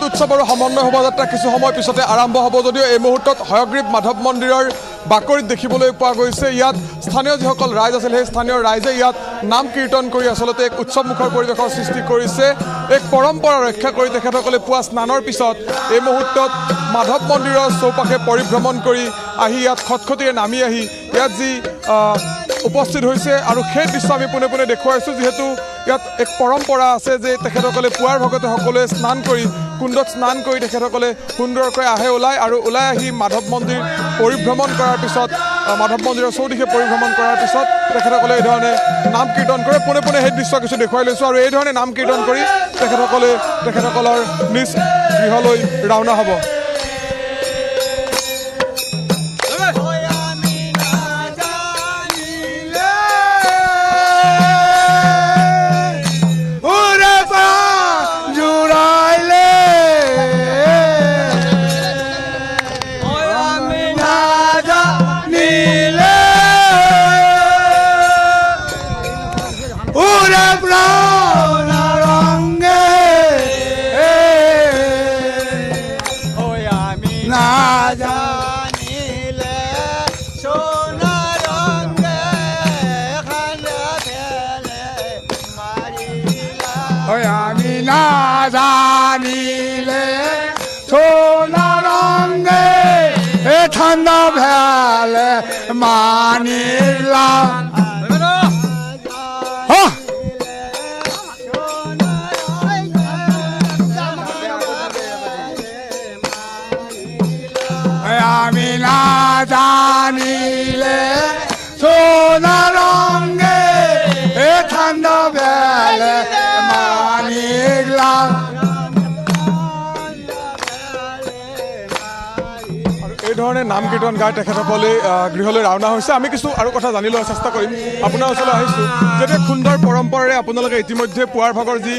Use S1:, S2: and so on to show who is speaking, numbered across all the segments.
S1: উৎসৱ আৰু সমন্বয় শোভাযাত্ৰা কিছু সময় পিছতে আৰম্ভ হ'ব যদিও এই মুহূৰ্তত হয়গ্ৰীৱ মাধৱ মন্দিৰৰ বাকৰিত দেখিবলৈ পোৱা গৈছে ইয়াত স্থানীয় যিসকল ৰাইজ আছিল সেই স্থানীয় ৰাইজে ইয়াত নাম কীৰ্তন কৰি আচলতে এক উৎসৱমুখৰ পৰিৱেশৰ সৃষ্টি কৰিছে এক পৰম্পৰা ৰক্ষা কৰি তেখেতসকলে পুৱা স্নানৰ পিছত এই মুহূৰ্তত মাধৱ মন্দিৰৰ চৌপাশে পৰিভ্ৰমণ কৰি আহি ইয়াত খটখটিৰে নামি আহি ইয়াত যি উপস্থিত হৈছে আৰু সেই দৃশ্য আমি পোনে পোনে দেখুৱাইছোঁ যিহেতু ইয়াত এক পৰম্পৰা আছে যে তেখেতসকলে পুৱাৰ ভাগতে সকলোৱে স্নান কৰি কুণ্ডত স্নান কৰি তেখেতসকলে সুন্দৰকৈ আহে ওলাই আৰু ওলাই আহি মাধৱ মন্দিৰ পৰিভ্ৰমণ কৰাৰ পিছত মাধৱ মন্দিৰৰ চৌদিশে পৰিভ্ৰমণ কৰাৰ পিছত তেখেতসকলে এইধৰণে নাম কীৰ্তন কৰে পোনে পোনে সেই দৃশ্য কিছু দেখুৱাই লৈছোঁ আৰু এইধৰণে নাম কীৰ্তন কৰি তেখেতসকলে তেখেতসকলৰ নিজ গৃহলৈ ৰাওনা হ'ব
S2: জানিলে সোনা রঙে ঠান্ডা ভেলে মানিলাম আমি না জানিলে সোনা রঙে ঠান্ডা ভেলে মানিলাম
S1: এইধৰণে নাম কীৰ্তন গাই তেখেতসকলে গৃহলৈ ৰাওনা হৈছে আমি কিছু আৰু কথা জানি লোৱাৰ চেষ্টা কৰিম আপোনাৰ ওচৰলৈ আহিছোঁ যেতিয়া সুন্দৰ পৰম্পৰাৰে আপোনালোকে ইতিমধ্যে পুৱাৰ ভাগৰ যি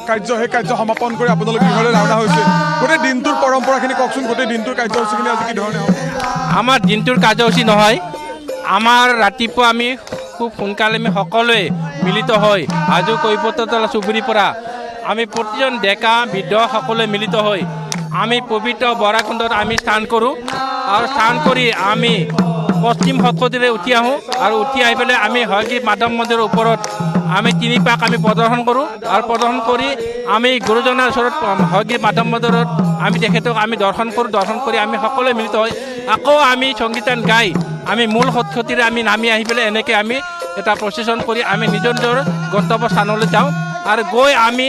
S1: কাৰ্য সেই কাৰ্য সমাপন কৰি আপোনালোকে গৃহলৈ ৰাওনা হৈছে গোটেই দিনটোৰ পৰম্পৰাখিনি কওকচোন গোটেই দিনটোৰ কাৰ্যসূচীখিনি আজি কি ধৰণে হ'ব
S3: আমাৰ দিনটোৰ কাৰ্যসূচী নহয় আমাৰ ৰাতিপুৱা আমি খুব সোনকালে আমি সকলোৱে মিলিত হৈ হাজো কৈপতলা চুবুৰীৰ পৰা আমি প্ৰতিজন ডেকা বৃদ্ধ সকলোৱে মিলিত হৈ আমি পবিত্ৰ বৰাকুণ্ডত আমি স্নান কৰোঁ আৰু স্নান কৰি আমি পশ্চিম খটখটিৰে উঠি আহোঁ আৰু উঠি আহি পেলাই আমি হয়গ্ৰীৱ মাধৱ মন্দিৰৰ ওপৰত আমি 3 পাক আমি প্ৰদৰ্শন কৰোঁ আৰু প্ৰদৰ্শন কৰি আমি গুৰুজনাৰ ওচৰত হয়গ্ৰীৱ মাধৱ মন্দিৰত আমি তেখেতক আমি দৰ্শন কৰোঁ দৰ্শন কৰি আমি সকলোৱে মিলিত হৈ আকৌ আমি সংগীতান গাই আমি মূল খটখটিৰে আমি নামি আহি পেলাই এনেকৈ আমি এটা প্ৰচেছন কৰি আমি নিজৰ নিজৰ গন্তব্য স্থানলৈ যাওঁ আৰু গৈ আমি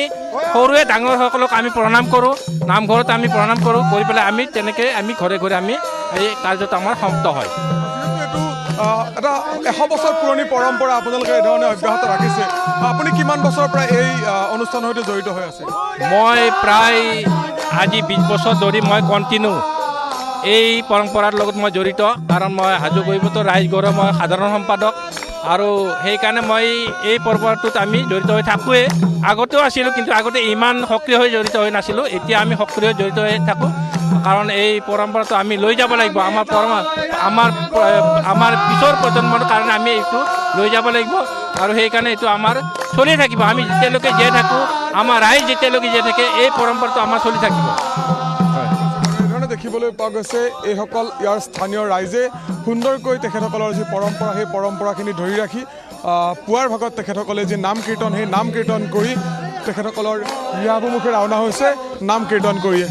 S3: সৰুৱে ডাঙৰসকলক আমি প্ৰণাম কৰোঁ নামঘৰত আমি প্ৰণাম কৰোঁ কৰি পেলাই আমি তেনেকৈ আমি ঘৰে ঘৰে আমি এই কাৰ্যটো আমাৰ সমাপ্ত হয়
S1: এটা 100 বছৰ পুৰণি পৰম্পৰা আপোনালোকে এইধৰণে অব্যাহত ৰাখিছে আপুনি কিমান বছৰৰ পৰা এই অনুষ্ঠানৰ সৈতে জড়িত হৈ আছে
S3: মই প্ৰায় আজি 20 বছৰ ধৰি মই কণ্টিনিউ এই পৰম্পৰাৰ লগত মই জড়িত কাৰণ মই হাজো কৈপত ৰাইজগড়ৰ মই সাধাৰণ সম্পাদক আৰু সেইকাৰণে মই এই পৰম্পৰাটোত আমি জড়িত হৈ থাকোঁৱেই আগতেও আছিলোঁ কিন্তু আগতে ইমান সক্ৰিয় হৈ জড়িত হৈ নাছিলোঁ এতিয়া আমি সক্ৰিয় জড়িত হৈ থাকোঁ কাৰণ এই পৰম্পৰাটো আমি লৈ যাব লাগিব আমাৰ পিছৰ প্ৰজন্মৰ কাৰণে আমি এইটো লৈ যাব লাগিব আৰু সেইকাৰণে এইটো আমাৰ চলি থাকিব আমি যেতিয়ালৈকে জীয়াই থাকোঁ আমাৰ ৰাইজ যেতিয়ালৈকে জীয়াই থাকে এই পৰম্পৰাটো আমাৰ চলি থাকিব
S1: দেখিবলৈ পোৱা গৈছে এইসকল ইয়াৰ স্থানীয় ৰাইজে সুন্দৰকৈ তেখেতসকলৰ যি পৰম্পৰা সেই পৰম্পৰাখিনি ধৰি ৰাখি পুৱাৰ ভাগত তেখেতসকলে যি নাম কীৰ্তন সেই নাম কীৰ্তন কৰি তেখেতসকলৰ গৃহাভিমুখে ৰাওনা হৈছে নাম কীৰ্তন কৰিয়ে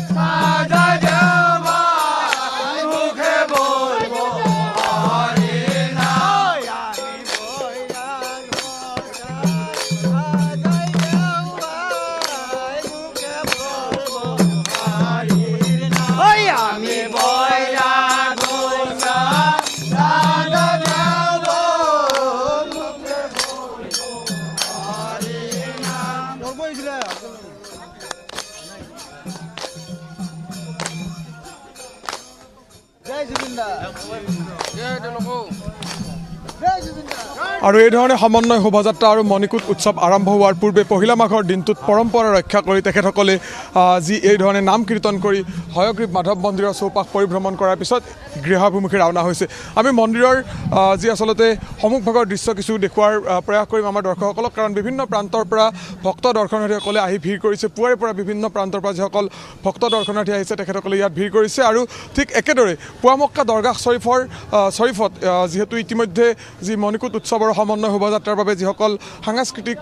S4: জয় জুবিন্দা জয়
S1: আৰু এই ধৰণে সমন্বয় শোভাযাত্ৰা আৰু মণিকূট উৎসৱ আৰম্ভ হোৱাৰ পূৰ্বে পহিলা মাঘৰ দিনটোত পৰম্পৰা ৰক্ষা কৰি তেখেতসকলে যি এই ধৰণে নাম কীৰ্তন কৰি হয়গ্ৰীৱ মাধৱ মন্দিৰৰ চৌপাশ পৰিভ্ৰমণ কৰাৰ পিছত গৃহাভিমুখে ৰাওনা হৈছে। আমি মন্দিৰৰ যি আচলতে সন্মুখভাগৰ দৃশ্য কিছু দেখুওৱাৰ প্ৰয়াস কৰিম আমাৰ দৰ্শকসকলক, কাৰণ বিভিন্ন প্ৰান্তৰ পৰা ভক্ত দৰ্শনাৰ্থীসকলে আহি ভিৰ কৰিছে। পুৱাৰে পৰা বিভিন্ন প্ৰান্তৰ পৰা যিসকল ভক্ত দৰ্শনাৰ্থী আহিছে তেখেতসকলে ইয়াত ভিৰ কৰিছে। আৰু ঠিক একেদৰে পুৱামক্কা দৰগাহ শ্বৰীফত যিহেতু ইতিমধ্যে যি মণিকূট উৎসৱৰ সমন্বয় শোভাযাত্ৰাৰ বাবে যিসকল সাংস্কৃতিক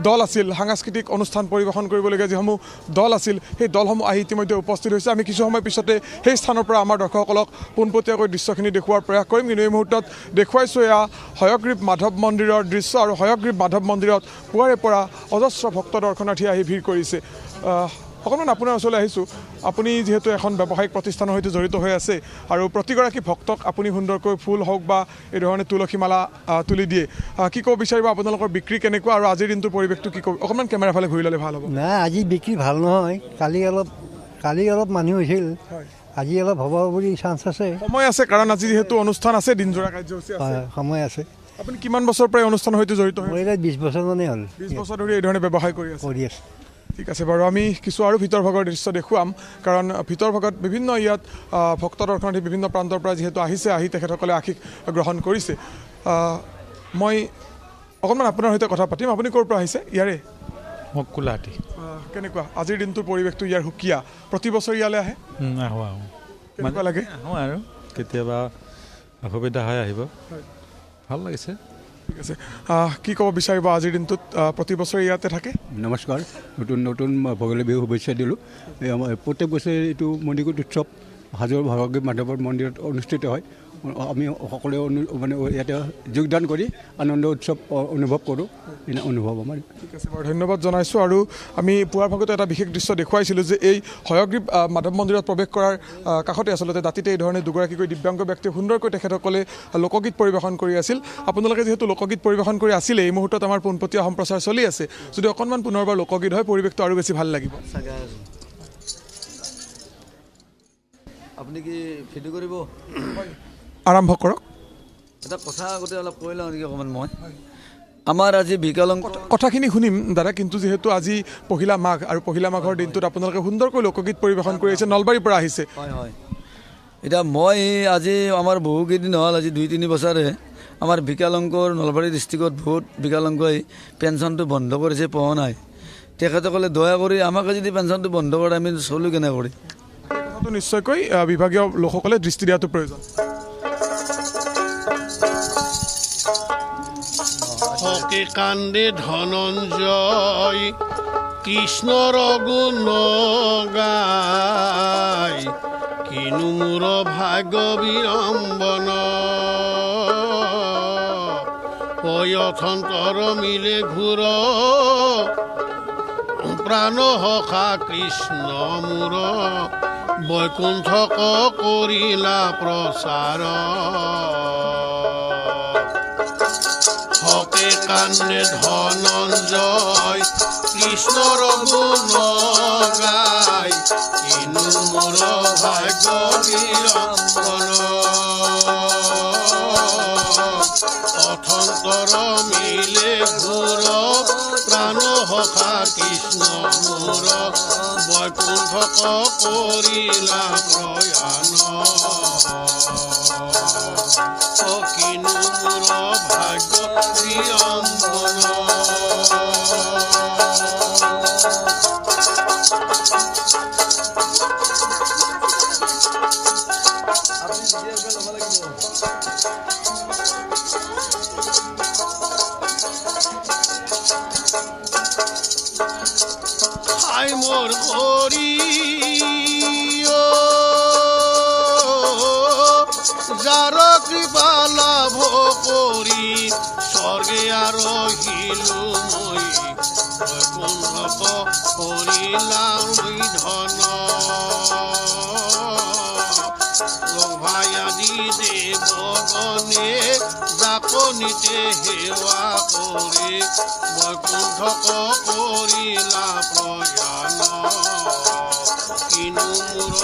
S1: দল আছিল, সাংস্কৃতিক অনুষ্ঠান পৰিৱেশন কৰিবলগীয়া যিসমূহ দল আছিল, সেই দলসমূহ আহি ইতিমধ্যে উপস্থিত হৈছে। আমি কিছু সময় পিছতে সেই স্থানৰ পৰা আমাৰ দৰ্শকসকলক পোনপটীয়াকৈ দৃশ্যখিনি দেখুওৱাৰ প্ৰয়াস কৰিম। কিন্তু এই মুহূৰ্তত দেখুৱাইছোঁ এয়া হয়গ্ৰীৱ মাধৱ মন্দিৰৰ দৃশ্য, আৰু হয়গ্ৰীৱ মাধৱ মন্দিৰত পুৱাৰে পৰা অজস্ৰ ভক্ত দৰ্শনাৰ্থী আহি ভিৰ কৰিছে। অকণমান আপোনাৰ ওচৰলৈ আহিছোঁ। আপুনি যিহেতু এখন ব্যৱসায়িক প্ৰতিষ্ঠানৰ সৈতে জড়িত হৈ আছে, আৰু প্ৰতিগৰাকী ভক্তক আপুনি সুন্দৰকৈ ফুল হওক বা এই ধৰণে তুলসী মালা তুলি দিয়ে, কি ক'ব বিচাৰিব? আপোনালোকৰ বিক্ৰী কেনেকুৱা আৰু আজিৰ দিনটোৰ পৰিৱেশটো কি ক'ব? অকণমান কেমেৰা ফালে ঘূৰি ল'লে ভাল হ'ব।
S4: নাই, আজি বিক্ৰী ভাল নহয়। কালি অলপ মানুহ হৈছিল, আজি অলপ হ'ব বুলি চান্স আছে।
S1: সময় আছে, কাৰণ আজি যিহেতু অনুষ্ঠান আছে, দিনজোৰা কাৰ্যসূচী আছে।
S4: সময় আছে।
S1: আপুনি কিমান বছৰ পৰা এই অনুষ্ঠানৰ সৈতে জড়িত হৈ?
S4: মই 20 বছৰ মানে হ'ল।
S1: 20 বছৰ ধৰি এই ধৰণে ব্যৱসায় কৰি আছে।
S4: আছে।
S1: ঠিক আছে বাৰু, আমি কিছু আৰু ভিতৰ ভাগৰ দৃশ্য দেখুৱাম, কাৰণ ভিতৰ ভাগত বিভিন্ন ইয়াত ভক্ত দৰ্শনাৰ্থী বিভিন্ন প্ৰান্তৰ পৰা যিহেতু আহিছে, আহি তেখেতসকলে আশীষ গ্ৰহণ কৰিছে। মই অকণমান আপোনাৰ সৈতে কথা পাতিম। আপুনি ক'ৰ পৰা আহিছে? ইয়াৰে
S5: মোক কোলাহাটী।
S1: কেনেকুৱা আজিৰ দিনটোৰ পৰিৱেশটো ইয়াৰ সুকীয়া? প্ৰতি বছৰ ইয়ালৈ আহে?
S5: আহোঁ
S1: কেনেকুৱা লাগে?
S5: আহোঁ আৰু কেতিয়াবা অসুবিধা হয় আহিব, ভাল লাগিছে।
S1: ঠিক আছে, কি ক'ব বিচাৰিব আজিৰ দিনটোত? প্ৰতি বছৰে ইয়াতে থাকে?
S6: নমস্কাৰ, নতুন ভোগালী বিহু শুভেচ্ছা দিলোঁ। প্ৰত্যেক বছৰে এইটো মণিকূট উৎসৱ হাজোৰ হয়গ্ৰীৱ মাধৱৰ মন্দিৰত অনুষ্ঠিত হয়। আমি সকলোৱে মানে ইয়াতে যোগদান কৰি আনন্দ উৎসৱ অনুভৱ কৰোঁ। অনুভৱ আমাৰ।
S1: ঠিক আছে বাৰু, ধন্যবাদ জনাইছোঁ। আৰু আমি পুৱাৰ ভাগতে এটা বিশেষ দৃশ্য দেখুৱাইছিলোঁ যে এই হয়গ্ৰীৱ মাধৱ মন্দিৰত প্ৰৱেশ কৰাৰ কাষতে আচলতে দাঁতিতে এই ধৰণে দুগৰাকীকৈ দিব্যাংগ ব্যক্তিয়ে সুন্দৰকৈ তেখেতসকলে লোকগীত পৰিৱেশন কৰি আছিল। আপোনালোকে যিহেতু লোকগীত পৰিৱেশন কৰি আছিলে, এই মুহূৰ্তত আমাৰ পোনপটীয়া সম্প্ৰচাৰ চলি আছে, যদি অকণমান পুনৰবাৰ লোকগীত হয় পৰিৱেশটো আৰু বেছি ভাল লাগিব।
S7: আপুনি কি ভিডিঅ' কৰিব?
S1: আৰম্ভ কৰক।
S7: এটা কথা আগতে অলপ কৈ লওঁ নেকি অকণমান মই। আমাৰ আজি বিকলাংগ
S1: কথাখিনি শুনিম দাদা, কিন্তু যিহেতু আজি পহিলা মাঘ, আৰু পহিলা মাঘৰ দিনটোত আপোনালোকে সুন্দৰকৈ লোকগীত পৰিৱেশন কৰি আহিছে, নলবাৰীৰ পৰা আহিছে।
S7: হয়। এতিয়া মই আজি আমাৰ বহুকেইদিন হ'ল, আজি 2-3 বছৰে আমাৰ বিকলাংগৰ নলবাৰী ডিষ্ট্ৰিক্টত বহুত বিকলাংগই পেঞ্চনটো বন্ধ কৰিছে, পোৱা নাই। তেখেতসকলে দয়া কৰি আমাকে যদি পেঞ্চনটো বন্ধ কৰে আমি চলোঁ কেনে কৰি।
S1: কথাটো নিশ্চয়কৈ বিভাগীয় লোকসকলে দৃষ্টি দিয়াটো প্ৰয়োজন।
S8: হকে কান্দে ধনঞ্জয় কৃষ্ণৰ গুণ গায়, কিনো মোৰ ভাগ্য বিড়ম্বন, পয়থন্তৰ মিলে ঘূৰ প্ৰাণ সখা কৃষ্ণ মোৰ, বৈকুণ্ঠক কৰিলা প্ৰচাৰ, হকে কান্দে ধনঞ্জয় কৃষ্ণৰ গুণ গায়, কিনো মোৰ ভাগ্য বিড়ম্বন, অথন্তৰ মিলে ঘূৰ প্ৰাণ সখা কৃষ্ণ মোৰ, বৈকুণ্ঠক কৰিলা প্ৰয়াণ, কিনো মোৰ ভাগ্য বিড়ম্বন। খাই মোৰ কৰি যাৰ কৃপা লাভ কৰি স্বৰ্গে আৰহিলো মই, বৈকুণ্ঠক কৰিলাম ধন, ভাই আদি দেৱগণে জাপনিতে সেৱা কৰি, বৈকুণ্ঠক কৰিলা প্ৰয়াণ, কিনো মোৰ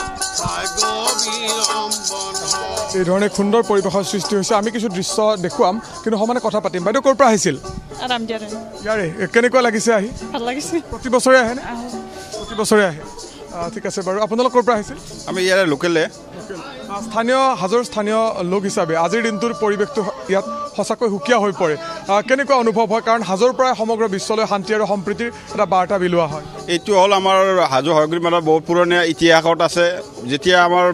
S8: ভাগ্য বিড়ম্বন।
S1: এই ধৰণে সুন্দৰ পৰিৱেশৰ সৃষ্টি হৈছে। আমি কিছু দৃশ্য দেখুৱাম, কিন্তু সমানে কথা পাতিম। বাইদেউ ক'ৰ পৰা আহিছিল?
S9: ৰামদিয়াৰে।
S1: ইয়াৰে কেনেকুৱা লাগিছে আহি?
S9: ভাল লাগিছে।
S1: প্ৰতি বছৰে আহেনে? প্ৰতি বছৰে আহে। ঠিক আছে বাৰু। আপোনালোক ক'ৰ পৰা আহিছিল?
S10: আমি ইয়াৰে লোকেলে।
S1: হাজোৰ স্থানীয় লোক হিচাপে আজিৰ দিনটোৰ পৰিৱেশটো ইয়াত সঁচাকৈ সুকীয়া হৈ পৰে। কেনেকুৱা অনুভৱ হয়? কাৰণ হাজোৰ পৰাই সমগ্ৰ বিশ্বলৈ শান্তি আৰু সম্প্ৰীতিৰ এটা বাৰ্তা বিলোৱা হয়।
S10: এইটো হ'ল আমাৰ হাজো হয়গ্ৰীৱ মাধৱ বহুত পুৰণি ইতিহাসত আছে। যেতিয়া আমাৰ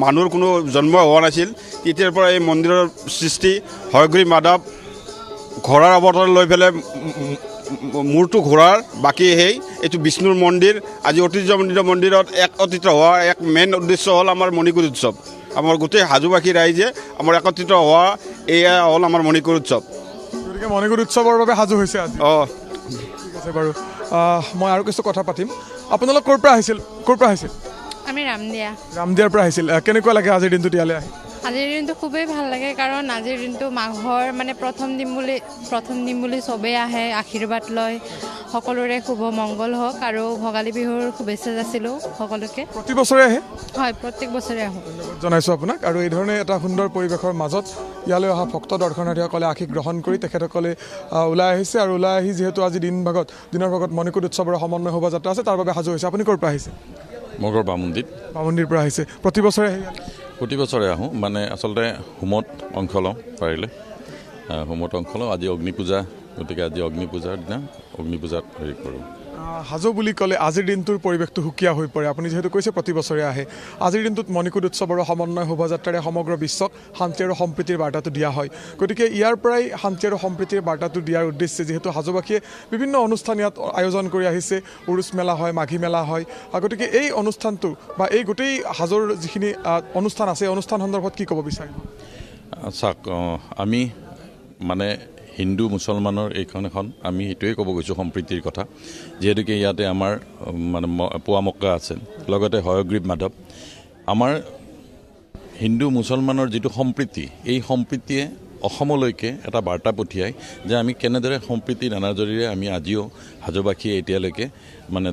S10: মানুহৰ কোনো জন্ম হোৱা নাছিল তেতিয়াৰ পৰা এই মন্দিৰৰ সৃষ্টি। হয়গ্ৰীৱ মাধৱ ঘোঁৰাৰ অৱতাৰ লৈ পেলাই মূৰটো ঘোঁৰাৰ, বাকী এইটো বিষ্ণুৰ মন্দিৰ। আজি ঐতিহ্যমণ্ডিত মন্দিৰত একত্ৰিত হোৱা এক মেইন উদ্দেশ্য হ'ল আমাৰ মণিকুট উৎসৱ। আমাৰ গোটেই হাজোবাসী ৰাইজে আমাৰ একত্ৰিত হোৱা এয়া হ'ল আমাৰ মণিকুট উৎসৱ।
S1: গতিকে মণিকুট উৎসৱৰ বাবে সাজু হৈছে আজি। ঠিক আছে বাৰু। মই আৰু কিছু কথা পাতিম। আপোনালোক ক'ৰ পৰা আহিছিল?
S9: আমি ৰামদিয়া।
S1: ৰামদিয়াৰ পৰা আহিছিল। কেনেকুৱা লাগে আজিৰ দিনটোত ইয়ালৈ আহি?
S9: আজিৰ দিনটো খুবেই ভাল লাগে, কাৰণ আজিৰ দিনটো মাঘৰ মানে প্ৰথম দিন বুলি চবেই আহে, আশীৰ্বাদ লয়। সকলোৰে শুভ মংগল হওক আৰু ভোগালী বিহুৰ শুভেচ্ছা যাচিলোঁ সকলোকে।
S1: প্ৰতি বছৰে আহে?
S9: হয়, প্ৰত্যেক বছৰে আহোঁ।
S1: ধন্যবাদ জনাইছোঁ আপোনাক। আৰু এই ধৰণে এটা সুন্দৰ পৰিৱেশৰ মাজত ইয়ালৈ অহা ভক্ত দৰ্শনাৰ্থীসকলে আশীষ গ্ৰহণ কৰি তেখেতসকলে ওলাই আহিছে। আৰু ওলাই আহি যিহেতু আজি দিনৰ ভাগত মণিকুট উৎসৱৰ সমন্বয় শোভাযাত্ৰা আছে, তাৰ বাবে সাজু হৈছে। আপুনি ক'ৰ পৰা আহিছে?
S11: মোৰ ঘৰ বামুন্দিৰ
S1: পৰা আহিছে। প্ৰতি বছৰে আহে?
S11: প্ৰতি বছৰে আহোঁ। মানে আচলতে হোমত অংশ লওঁ, পাৰিলে হোমত অংশ লওঁ। আজি অগ্নি পূজা, গতিকে আজি অগ্নি পূজাৰ দিনা অগ্নি পূজাত হেৰি কৰোঁ।
S1: হাজো বুলি ক'লে আজিৰ দিনটোৰ পৰিৱেশটো সুকীয়া হৈ পৰে। আপুনি যিহেতু কৈছে প্ৰতি বছৰে আহে, আজিৰ দিনটোত মণিকুট উৎসৱৰ সমন্বয় শোভাযাত্ৰাৰে সমগ্ৰ বিশ্বক শান্তি আৰু সম্প্ৰীতিৰ বাৰ্তাটো দিয়া হয়। গতিকে ইয়াৰ পৰাই শান্তি আৰু সম্প্ৰীতিৰ বাৰ্তাটো দিয়াৰ উদ্দেশ্যে যিহেতু হাজোবাসীয়ে বিভিন্ন অনুষ্ঠান ইয়াত আয়োজন কৰি আহিছে। উৰুচ মেলা হয়, মাঘী মেলা হয়। গতিকে এই অনুষ্ঠানটো বা এই গোটেই হাজোৰ যিখিনি অনুষ্ঠান আছে, এই অনুষ্ঠান সন্দৰ্ভত কি ক'ব বিচাৰিব?
S11: চাওক, আমি মানে হিন্দু মুছলমানৰ এইখন এখন আমি সেইটোৱে ক'ব গৈছোঁ সম্প্ৰীতিৰ কথা। যিহেতুকে ইয়াতে আমাৰ মানে পোৱা মক্কা আছে, লগতে হয়গ্ৰীৱ মাধৱ। আমাৰ হিন্দু মুছলমানৰ যিটো সম্প্ৰীতি, এই সম্প্ৰীতিয়ে অসমলৈকে এটা বাৰ্তা পঠিয়ায় যে আমি কেনেদৰে সম্প্ৰীতিৰ এনাজৰীৰে আমি আজিও হাজোবাসীয়ে এতিয়ালৈকে মানে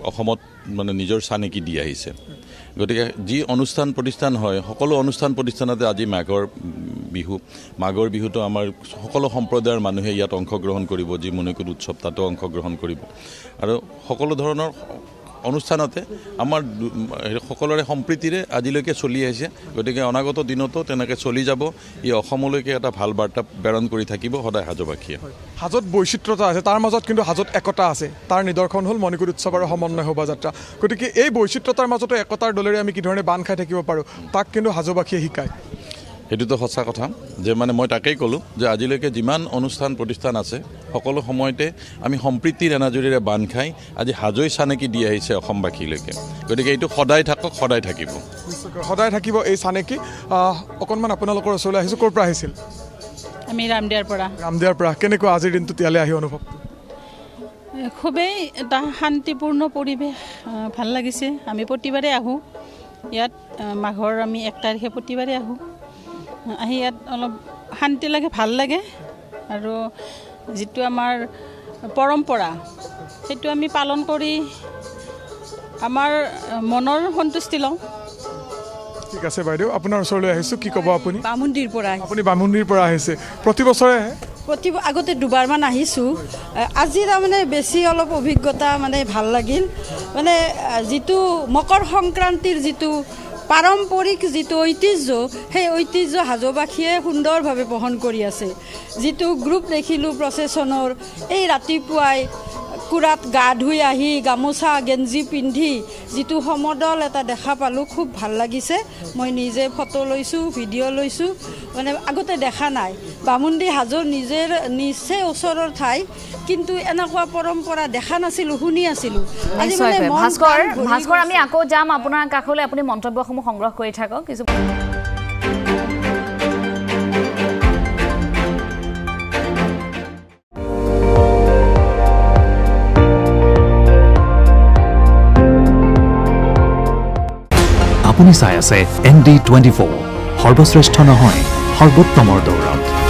S11: অসমত মানে নিজৰ চানেকি দি আহিছে। গতিকে যি অনুষ্ঠান প্ৰতিষ্ঠান হয়, সকলো অনুষ্ঠান প্ৰতিষ্ঠানতে আজি মাঘৰ বিহুটো আমাৰ সকলো সম্প্ৰদায়ৰ মানুহে ইয়াত অংশগ্ৰহণ কৰিব। যি মণিকুট উৎসৱ তাতো অংশগ্ৰহণ কৰিব। আৰু সকলো ধৰণৰ অনুষ্ঠানতে আমাৰ সকলোৰে সম্প্ৰীতিৰে আজিলৈকে চলি আহিছে। গতিকে অনাগত দিনতো তেনেকৈ চলি যাব। ই অসমলৈকে এটা ভাল বাৰ্তা প্ৰেৰণ কৰি থাকিব সদায় হাজোবাসীয়ে।
S1: হাজোত বৈচিত্ৰতা আছে, তাৰ মাজত কিন্তু হাজোত একতা আছে। তাৰ নিদৰ্শন হ'ল মণিকুট উৎসৱ আৰু সমন্বয় শোভাযাত্ৰা। গতিকে এই বৈচিত্ৰতাৰ মাজতো একতাৰ দলেৰে আমি কি ধৰণে বান্ধ খাই থাকিব পাৰোঁ, তাক কিন্তু হাজোবাসীয়ে শিকায়।
S11: সেইটোতো সঁচা কথা যে মানে মই তাকেই ক'লোঁ যে আজিলৈকে যিমান অনুষ্ঠান প্ৰতিষ্ঠান আছে সকলো সময়তে আমি সম্প্ৰীতিৰ এনাজৰীৰে বান্ধ খাই আজি হাজোই চানেকি দি আহিছে অসমবাসীলৈকে। গতিকে এইটো সদায় থাকক, সদায় থাকিব,
S1: সদায় থাকিব এই চানেকি। অকণমান আপোনালোকৰ ওচৰলৈ আহিছোঁ। ক'ৰ পৰা আহিছিল?
S9: আমি ৰামদিয়াৰ পৰা।
S1: কেনেকুৱা আজিৰ দিনটোত ইয়ালৈ আহি অনুভৱ?
S9: খুবেই এটা শান্তিপূৰ্ণ পৰিৱেশ, ভাল লাগিছে। আমি প্ৰতিবাৰে আহোঁ ইয়াত। মাঘৰ আমি 1 তাৰিখে প্ৰতিবাৰে আহোঁ। আহি ইয়াত অলপ শান্তি লাগে, ভাল লাগে। আৰু যিটো আমাৰ পৰম্পৰা সেইটো আমি পালন কৰি আমাৰ মনৰ সন্তুষ্টি লওঁ।
S1: ঠিক আছে বাইদেউ, আপোনাৰ ওচৰলৈ আহিছোঁ। কি ক'ব আপুনি?
S12: বামুন্দিৰ পৰা।
S1: আপুনি বামুন্দিৰ পৰা আহিছে। প্ৰতি বছৰে আহে?
S12: আগতে দুবাৰমান আহিছোঁ। আজি তাৰমানে বেছি অলপ অভিজ্ঞতা মানে ভাল লাগিল। মানে যিটো মকৰ সংক্ৰান্তিৰ যিটো পাৰম্পৰিক যিটো ঐতিহ্য, সেই ঐতিহ্য হাজোবাসীয়ে সুন্দৰভাৱে বহন কৰি আছে। যিটো গ্ৰুপ দেখিলোঁ প্ৰচেছনৰ, এই ৰাতিপুৱাই কুৰাত গা ধুই আহি গামোচা গেঞ্জি পিন্ধি যিটো সমদল এটা দেখা পালোঁ, খুব ভাল লাগিছে। মই নিজে ফটো লৈছোঁ, ভিডিঅ' লৈছোঁ। মানে আগতে দেখা নাই। বামুন্দি হাজোৰ নিচে ওচৰৰ ঠাই, কিন্তু এনেকুৱা পৰম্পৰা দেখা নাছিলোঁ, শুনি আছিলোঁ।
S13: ভাস্কৰ, আমি আকৌ যাম আপোনাৰ কাষলৈ। আপুনি মন্তব্যসমূহ সংগ্ৰহ কৰি থাকক। কিছু
S14: আপুনি চাই আছে ND24, সৰ্বশ্ৰেষ্ঠ নহয় সৰ্বোত্তমৰ দৌৰত।